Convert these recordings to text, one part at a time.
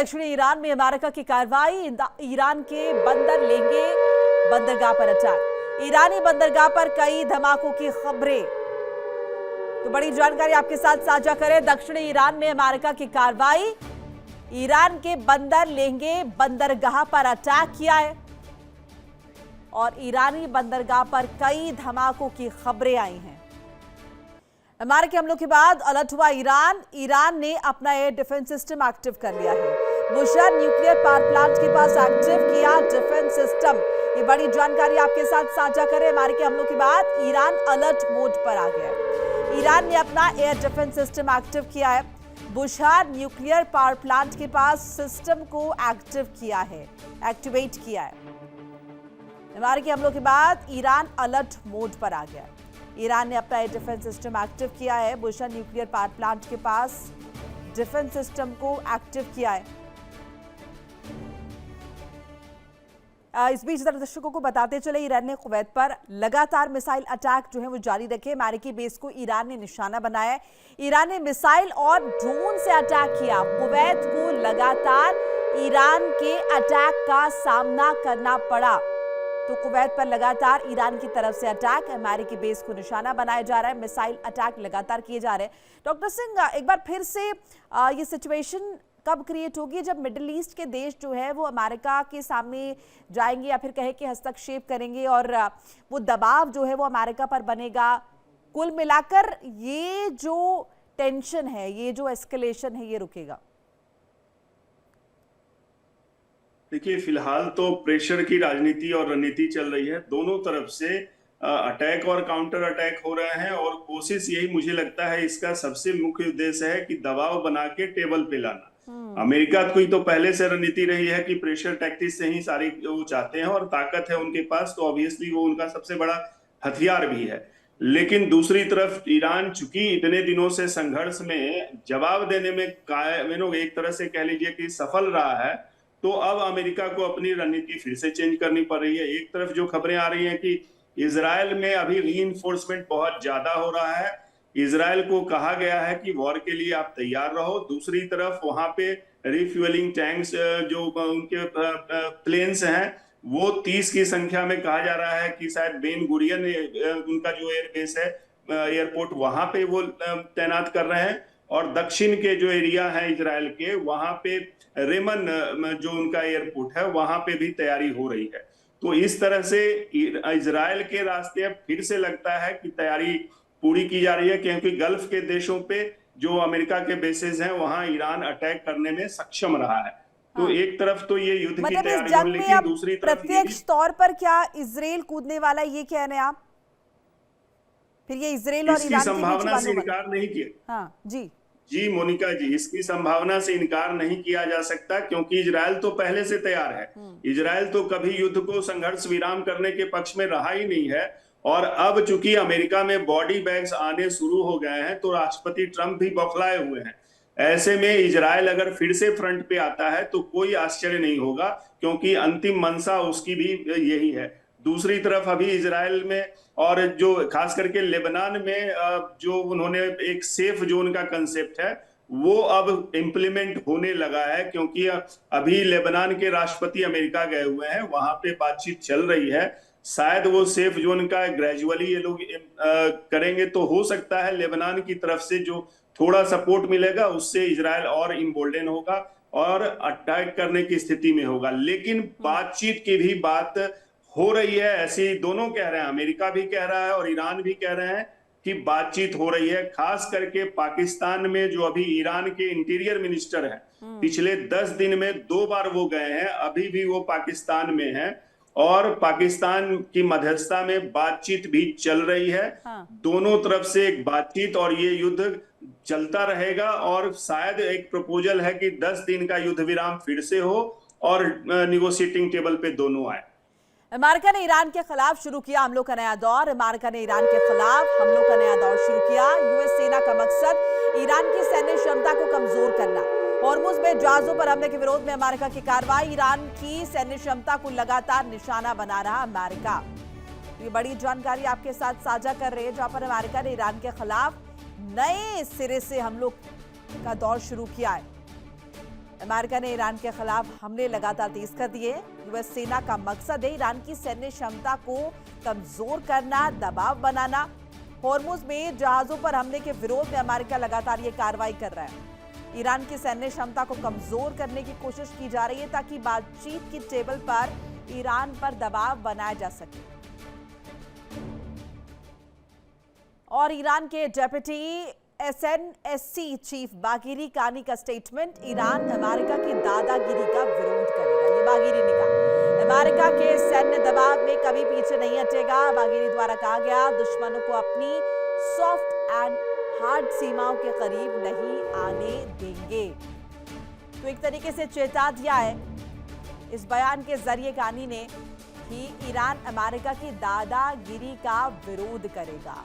दक्षिणी ईरान में अमेरिका की कार्रवाई, ईरान के बंदर लेंगे बंदरगाह पर अटैक। ईरानी बंदरगाह पर कई धमाकों की खबरें, तो बड़ी जानकारी आपके साथ साझा करें। दक्षिणी ईरान में अमेरिका की कार्रवाई, ईरान के बंदर लेंगे बंदरगाह पर अटैक किया है और ईरानी बंदरगाह पर कई धमाकों की खबरें आई हैं। अमेरिकी हमलों के बाद अलर्ट हुआ ईरान ने अपना एयर डिफेंस सिस्टम एक्टिव कर लिया है। बुशहर न्यूक्लियर पावर प्लांट के पास एक्टिव किया डिफेंस सिस्टम। ये बड़ी जानकारी आपके साथ साझा करें। अमेरिकी हमलों के बाद ईरान अलर्ट मोड पर आ गया है। ईरान ने अपना एयर डिफेंस सिस्टम एक्टिव किया है। बुशहर न्यूक्लियर पावर प्लांट के पास सिस्टम को एक्टिव किया है, एक्टिवेट किया है। अमेरिकी हमलों के बाद ईरान अलर्ट मोड पर आ गया है। ईरान ने अपना एयर डिफेंस सिस्टम एक्टिव किया है। बुशहर न्यूक्लियर पावर प्लांट के पास डिफेंस सिस्टम को एक्टिव किया है। इस बीच दर्शकों को बताते चले, ईरान ने कुवैत पर लगातार मिसाइल अटैक जो है वो जारी रखे। अमेरिकी बेस को ईरान ने निशाना बनाया है। ईरान ने मिसाइल और ड्रोन से अटैक किया। कुवैत को लगातार ईरान के अटैक का सामना करना पड़ा, तो कुवैत पर लगातार ईरान की तरफ से अटैक, अमेरिकी बेस को निशाना बनाया जा रहा है। मिसाइल अटैक लगातार किए जा रहे हैं। डॉक्टर सिंह, एक बार फिर से ये सिचुएशन कब क्रिएट होगी जब मिडिल ईस्ट के देश जो है वो अमेरिका के सामने जाएंगे या फिर कहे कि हस्तक्षेप करेंगे और वो दबाव जो है वो अमेरिका पर बनेगा? कुल मिलाकर ये जो टेंशन है, ये जो एस्केलेशन है, ये रुकेगा? देखिए, फिलहाल तो प्रेशर की राजनीति और रणनीति चल रही है। दोनों तरफ से अटैक और काउंटर अटैक हो रहे हैं और कोशिश यही, मुझे लगता है इसका सबसे मुख्य उद्देश्य है कि दबाव बना के टेबल पे लाना। अमेरिका की तो पहले से रणनीति रही है कि प्रेशर टैक्टिक्स से ही सारी वो चाहते हैं और ताकत है उनके पास, तो ऑब्वियसली वो उनका सबसे बड़ा हथियार भी है। लेकिन दूसरी तरफ ईरान चूंकि इतने दिनों से संघर्ष में जवाब देने में एक तरह से कह लीजिए कि सफल रहा है, तो अब अमेरिका को अपनी रणनीति फिर से चेंज करनी पड़ रही है। एक तरफ जो खबरें आ रही हैं कि इजराइल में अभी रीइंफोर्समेंट बहुत ज्यादा हो रहा है, इजराइल को कहा गया है कि वॉर के लिए आप तैयार रहो। दूसरी तरफ वहां पे रिफ्यूलिंग टैंक्स जो उनके प्लेन्स हैं वो 30 की संख्या में कहा जा रहा है कि शायद बेन गुरियन उनका जो एयरबेस है, एयरपोर्ट, वहां पे वो तैनात कर रहे हैं। और दक्षिण के जो एरिया है इजराइल के, वहां पे रेमन जो उनका एयरपोर्ट है, वहां पे भी तैयारी हो रही है। तो इस तरह से इजराइल के रास्ते अब फिर से लगता है कि तैयारी पूरी की जा रही है, क्योंकि गल्फ के देशों पे जो अमेरिका के बेसेस हैं वहां ईरान अटैक करने में सक्षम रहा है। तो एक तरफ तो ये युद्ध की तैयारी हो, लेकिन दूसरी तरफ प्रत्यक्ष तौर पर क्या इजराइल कूदने वाला, ये कह रहे हैं आप? फिर ये इजराइल और ईरान की संभावना से इनकार नहीं किया। हाँ जी मोनिका जी, इसकी संभावना से इनकार नहीं किया जा सकता, क्योंकि इजराइल तो पहले से तैयार है। इजराइल तो कभी युद्ध को संघर्ष विराम करने के पक्ष में रहा ही नहीं है। और अब चूंकि अमेरिका में बॉडी बैग्स आने शुरू हो गए हैं, तो राष्ट्रपति ट्रंप भी बौखलाए हुए हैं। ऐसे में इजराइल अगर फिर से फ्रंट पे आता है तो कोई आश्चर्य नहीं होगा, क्योंकि अंतिम मंशा उसकी भी यही है। दूसरी तरफ अभी इजराइल में और जो खास करके लेबनान में जो उन्होंने एक सेफ जोन का कंसेप्ट है वो अब इम्प्लीमेंट होने लगा है, क्योंकि अभी लेबनान के राष्ट्रपति अमेरिका गए हुए हैं, वहां पे बातचीत चल रही है। शायद वो सेफ जोन का ग्रेजुअली ये लोग करेंगे, तो हो सकता है लेबनान की तरफ से जो थोड़ा सपोर्ट मिलेगा उससे इजराइल और इम्बोल्डन होगा और अटैक करने की स्थिति में होगा। लेकिन बातचीत की भी बात हो रही है, ऐसी दोनों कह रहे हैं, अमेरिका भी कह रहा है और ईरान भी कह रहे हैं कि बातचीत हो रही है। खास करके पाकिस्तान में जो अभी ईरान के इंटीरियर मिनिस्टर हैं, पिछले 10 दिन में 2 बार वो गए हैं, अभी भी वो पाकिस्तान में हैं और पाकिस्तान की मध्यस्थता में बातचीत भी चल रही है। दोनों तरफ से एक बातचीत और ये युद्ध चलता रहेगा और शायद एक प्रपोजल है कि 10 दिन का युद्ध विराम फिर से हो और निगोशिएटिंग टेबल पे दोनों आए। अमेरिका ने ईरान के खिलाफ शुरू किया हमलों का नया दौर। अमेरिका ने ईरान के खिलाफ हमलों का नया दौर शुरू किया। यूएस सेना का मकसद ईरान की सैन्य क्षमता को कमजोर करना। हॉर्मुज में जहाजों पर हमले के विरोध में अमेरिका की कार्रवाई, ईरान की सैन्य क्षमता को लगातार निशाना बना रहा अमेरिका। ये बड़ी जानकारी आपके साथ साझा कर रहे हैं, जहां पर अमेरिका ने ईरान के खिलाफ नए सिरे से हमलों का दौर शुरू किया है। अमेरिका ने ईरान के खिलाफ हमले लगातार तेज कर दिए। यूएस सेना का मकसद है ईरान की सैन्य क्षमता को कमजोर करना, दबाव बनाना। हॉर्मुज में जहाजों पर हमले के विरोध में अमेरिका लगातार ये कार्रवाई कर रहा है। ईरान की सैन्य क्षमता को कमजोर करने की कोशिश की जा रही है ताकि बातचीत की टेबल पर ईरान पर दबाव बनाया जा सके। और ईरान के डेप्यूटी SNSC चीफ बागिरी कानी का स्टेटमेंट, ईरान अमेरिका की दादागिरी का विरोध करेगा। ये बागिरी ने कहा अमेरिका के सैन्य दबाव में कभी पीछे नहीं हटेगा। बागिरी द्वारा कहा गया दुश्मनों को अपनी सॉफ्ट एंड हार्ड सीमाओं के करीब नहीं आने देंगे। तो एक तरीके से चेता दिया है इस बयान के जरिए कानी ने कि ईरान अमेरिका की दादागिरी का विरोध करेगा,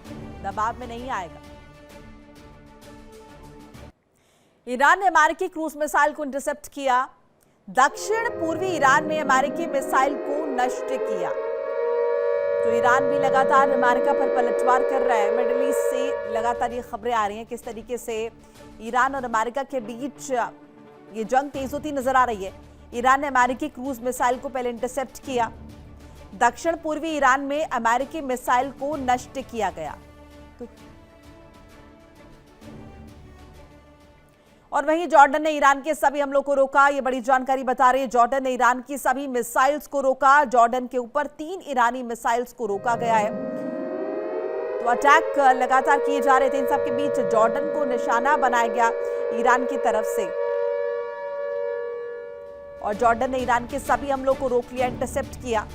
दबाव में नहीं आएगा। ईरान ने अमेरिकी क्रूज मिसाइल को इंटरसेप्ट किया। दक्षिण पूर्वी ईरान में अमेरिकी मिसाइल को नष्ट किया। तो ईरान भी लगातार अमेरिका पर पलटवार कर रहा है। मिडिल ईस्ट से लगातार ये खबरें आ रही हैं किस तरीके से ईरान और अमेरिका के बीच ये जंग तेज होती नजर आ रही है। ईरान ने अमेरिकी क्रूज मिसाइल को पहले इंटरसेप्ट किया। दक्षिण पूर्वी ईरान में अमेरिकी मिसाइल को नष्ट किया गया। तो और वहीं जॉर्डन ने ईरान के सभी हमलों को रोका। ये बड़ी जानकारी बता रही है जॉर्डन ने ईरान की सभी मिसाइल्स को रोका। जॉर्डन के ऊपर 3 ईरानी मिसाइल्स को रोका गया है। तो अटैक लगातार किए जा रहे थे। इन सब के बीच जॉर्डन को निशाना बनाया गया ईरान की तरफ से और जॉर्डन ने ईरान के सभी हमलों को रोक लिया, इंटरसेप्ट किया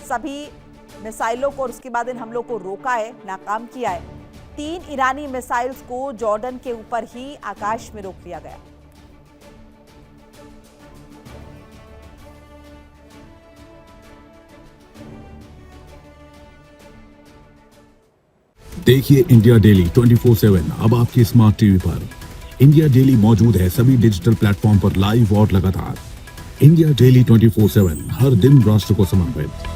सभी मिसाइलों को और उसके बाद इन हमलों को रोका है, नाकाम किया है। 3 ईरानी मिसाइल्स को जॉर्डन के ऊपर ही आकाश में रोक लिया गया। देखिए इंडिया डेली 24/7 अब आपकी स्मार्ट टीवी पर। इंडिया डेली मौजूद है सभी डिजिटल प्लेटफॉर्म पर लाइव और लगातार। इंडिया डेली 24/7 हर दिन राष्ट्र को समर्पित।